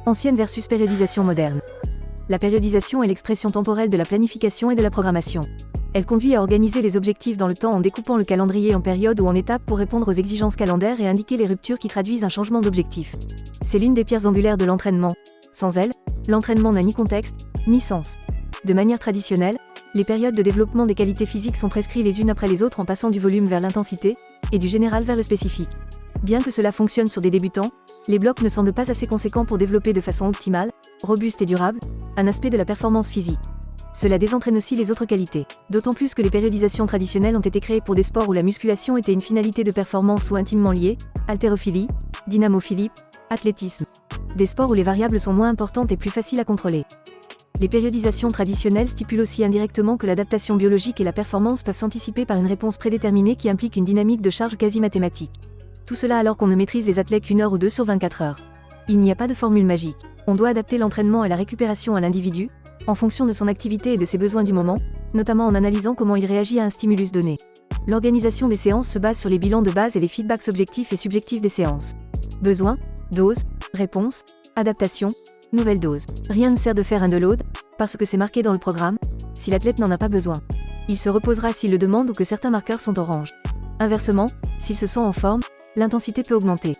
Ancienne versus périodisation moderne. La périodisation est l'expression temporelle de la planification et de la programmation. Elle conduit à organiser les objectifs dans le temps en découpant le calendrier en périodes ou en étapes pour répondre aux exigences calendaires et indiquer les ruptures qui traduisent un changement d'objectif. C'est l'une des pierres angulaires de l'entraînement. Sans elle, l'entraînement n'a ni contexte, ni sens. De manière traditionnelle, les périodes de développement des qualités physiques sont prescrites les unes après les autres en passant du volume vers l'intensité, et du général vers le spécifique. Bien que cela fonctionne sur des débutants, les blocs ne semblent pas assez conséquents pour développer de façon optimale, robuste et durable, un aspect de la performance physique. Cela désentraîne aussi les autres qualités. D'autant plus que les périodisations traditionnelles ont été créées pour des sports où la musculation était une finalité de performance ou intimement liée, haltérophilie, dynamophilie, athlétisme. Des sports où les variables sont moins importantes et plus faciles à contrôler. Les périodisations traditionnelles stipulent aussi indirectement que l'adaptation biologique et la performance peuvent s'anticiper par une réponse prédéterminée qui implique une dynamique de charge quasi mathématique. Tout cela alors qu'on ne maîtrise les athlètes qu'une heure ou deux sur 24 heures. Il n'y a pas de formule magique. On doit adapter l'entraînement et la récupération à l'individu, en fonction de son activité et de ses besoins du moment, notamment en analysant comment il réagit à un stimulus donné. L'organisation des séances se base sur les bilans de base et les feedbacks objectifs et subjectifs des séances. Besoin, dose, réponse, adaptation, nouvelle dose. Rien ne sert de faire un deload, parce que c'est marqué dans le programme, si l'athlète n'en a pas besoin. Il se reposera s'il le demande ou que certains marqueurs sont orange. Inversement, s'il se sent en forme, l'intensité peut augmenter.